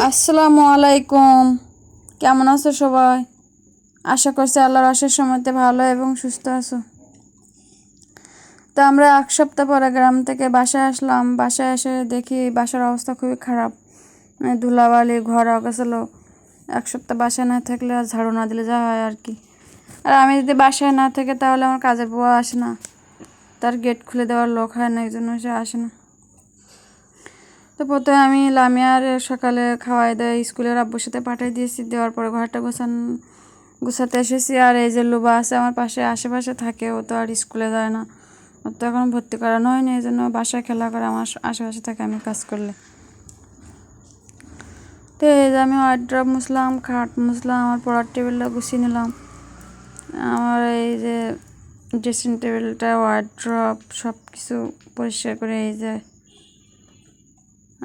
আসসালামু আলাইকুম। কেমন আছো সবাই? আশা করছি আল্লাহর অশেষ সময়তে ভালো এবং সুস্থ আছো। তো আমরা এক সপ্তাহ পরে গ্রাম থেকে বাসায় আসলাম। বাসায় এসে দেখি বাসার অবস্থা খুবই খারাপ, ধুলাবালি ঘর অগোছালো। এক সপ্তাহ বাসায় না থাকলে আর ঝাড়ু না দিলে যা হয় আর কি। আর আমি যদি বাসায় না থাকে তাহলে আমার কাজের বুয়া আসে না, তার গেট খুলে দেওয়ার লোক হয় না, এই জন্য সে আসে না। তো প্রথমে আমি লামিয়ার সকালে খাওয়াই দেয় স্কুলের আব্বুর সাথে পাঠিয়ে দিয়েছি। দেওয়ার পরে ঘরটা গুছাতে এসেছি। আর এই যে লুবা আছে আমার পাশে, আশেপাশে থাকে, ও তো আর স্কুলে যায় না, ওর তো এখন ভর্তি করানো হয়নি, এই জন্য বাসায় খেলা করে আমার আশেপাশে থাকে আমি কাজ করলে। তো এই যে আমি ওয়ার্ড্রপ মুছলাম, খাট মুছলাম, আমার পড়ার টেবিলটা গুছিয়ে নিলাম। আমার এই যে ড্রেসিং টেবিলটা, ওয়ার্ড্রপ সব কিছু পরিষ্কার করে এই যে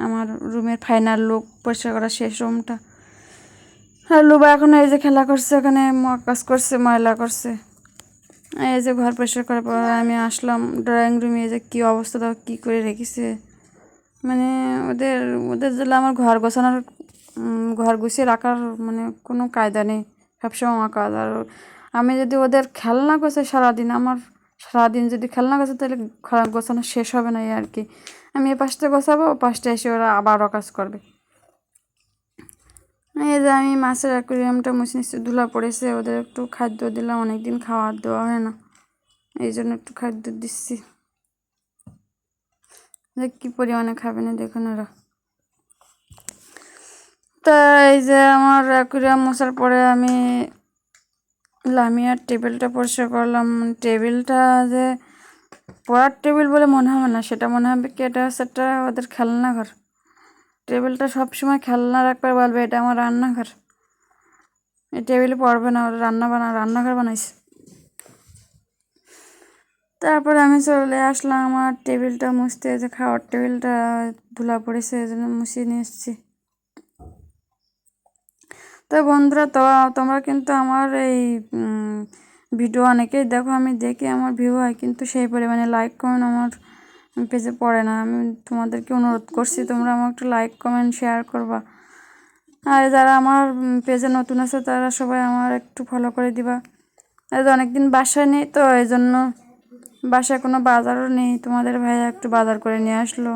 আমার রুমের ফাইনাল লুক পরিষ্কার করা শেষ রুমটা। আর লুবা এখন এই যে খেলা করছে, ওখানে কাজ করছে, ময়লা করছে। এই যে ঘর পরিষ্কার করার পর আমি আসলাম ড্রয়িং রুমে। এই যে কী অবস্থা দাও, কী করে রেখেছে, মানে ওদের ওদের জন্য আমার ঘর গুছিয়ে রাখার মানে কোনো কায়দা নেই, সবসময় আমার কাজ। আর আমি যদি ওদের খেলনা গোছাই সারাদিন যদি খেলনা গোছাই তাহলে ঘর গোছানো শেষ হবে না, এই আর কি। আমি এ পাশটা গোছাবো, ও পাশটা এসে ওরা আবারও কাজ করবে। এই যে আমি মাছের অ্যাকুরিয়ামটা মুছে নিচ্ছি, ধুলা পড়েছে, ওদের একটু খাদ্য দিলাম, অনেকদিন খাওয়ার দেওয়া হয় না, এই জন্য একটু খাদ্য দিচ্ছি। যে কী পরিমাণে খাবে না দেখুন ওরা। তা এই যে আমার অ্যাকুরিয়াম মশার পরে আমি লামিয়ার টেবিলটা পরিষ্কার করলাম। টেবিলটা যে পড়ার টেবিল বলে মনে হবে না, সেটা মনে হবে কি এটা হচ্ছে একটা ওদের খেলনাঘর। টেবিলটা সবসময় খেলনা রাখবার বলবে এটা আমার রান্নাঘর, এই টেবিলে পড়বে না, ওরা রান্নাঘর বানাইছে। তারপরে আমি চলে আসলাম আমার টেবিলটা মুছতে, যে খাওয়ার টেবিলটা ধুলা পড়েছে, এই জন্য মুছিয়ে নিয়ে এসেছি। তো বন্ধুরা, তোমরা কিন্তু আমার এই ভিডিও অনেকেই দেখো, আমি দেখি আমার ভিউ হয়, কিন্তু সেই পরিমাণে লাইক কমেন্ট আমার পেজে পড়ে না। আমি তোমাদেরকে অনুরোধ করছি তোমরা আমার একটু লাইক কমেন্ট শেয়ার করবা। আর যারা আমার পেজে নতুন আছে তারা সবাই আমার একটু ফলো করে দিবা। অনেকদিন বাসায় নেই, তো এই জন্য বাসায় কোনো বাজারও নেই। তোমাদের ভাইয়া একটু বাজার করে নিয়ে আসলো,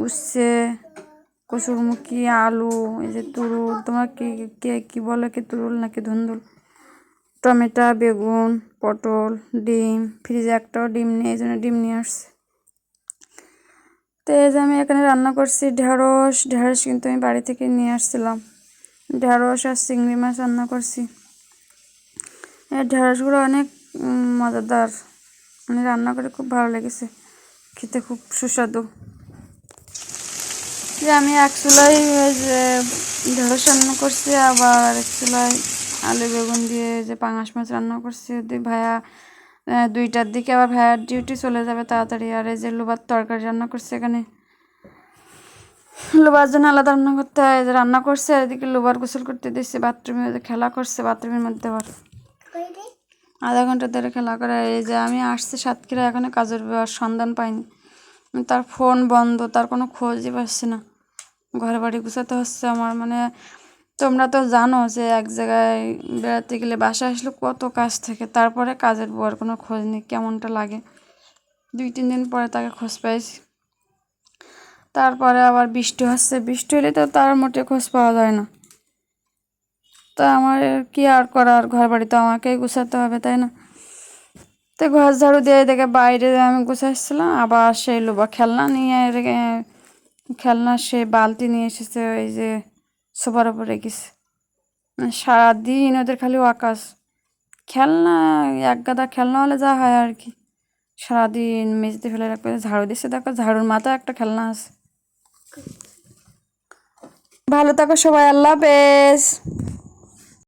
উচ্ছে, কচুরমুখী, আলু, এই যে তুরুল, তোমরা কে কী বলো, কি তুরুল নাকি ধুন্দুল, টমেটো, বেগুন, পটল, ডিম, ফ্রিজে একটাও ডিম নেই, এই জন্য ডিম নিয়ে আসছে। তো এই যে আমি এখানে রান্না করছি ঢেঁড়স কিন্তু আমি বাড়ি থেকে নিয়ে আসছিলাম। ঢেঁড়স আর চিংড়ি মাছ রান্না করছি। এই ঢেঁড়সগুলো অনেক মজাদার, মানে রান্না করে খুব ভালো লেগেছে, খেতে খুব সুস্বাদু। যে আমি এক চুলাই যে ঢেঁড়স রান্না করছি, আবার এক চুলাই আলু বেগুন দিয়ে যে পাঙাশ মাছ রান্না করছি। ভাইয়া 2টার দিকে আবার ভাইয়ার ডিউটি চলে যাবে তাড়াতাড়ি। আর এই যে লোবার তরকারি রান্না করছে, এখানে লোবার জন্য আলাদা রান্না করতে হয়, যে রান্না করছে। আর এদিকে লোবার গোসল করতে দিচ্ছে, বাথরুমে খেলা করছে, বাথরুমের মধ্যে আবার আধা ঘন্টা ধরে খেলা করে। এই যে আমি আসছি সাতক্ষীরা, এখানে কাজের সন্ধান পাইনি, তার ফোন বন্ধ, তার কোনো খোঁজই পাচ্ছি না। ঘর বাড়ি গুছাতে হচ্ছে আমার, মানে তোমরা তো জানো যে এক জায়গায় বেড়াতে গেলে বাসায় আসলে কত কাজ থাকে, তারপরে কাজের বুয়ার কোনো খোঁজ নেই, কেমনটা লাগে। 2-3 দিন পরে তাকে খোঁজ পাইছি। তারপরে আবার বৃষ্টি হচ্ছে, বৃষ্টি হলে তো তার মোটে খোঁজ পাওয়া যায় না। তা আমার কি আর করার, ঘর বাড়ি তো আমাকেই গুছাতে হবে, তাই না? তো ঘর ঝাড়ু দিয়ে দেখে বাইরে আমি গুছাচ্ছিলাম, আবার সেই লোবা খেলনা সেই বালতি নিয়ে এসেছে, ওই যে সোফার উপর রেখেছে। সারাদিন ওদের খালি আকাশ খেলনা, এক গাদা খেলনা হলে যা হয় আর কি। সারাদিন মেঝেতে ফেলে রাখবে, ঝাড়ু দিচ্ছে, দেখো ঝাড়ুর মাথায় একটা খেলনা আছে। ভালো থাকো সবাই, আল্লাহ হাফেজ।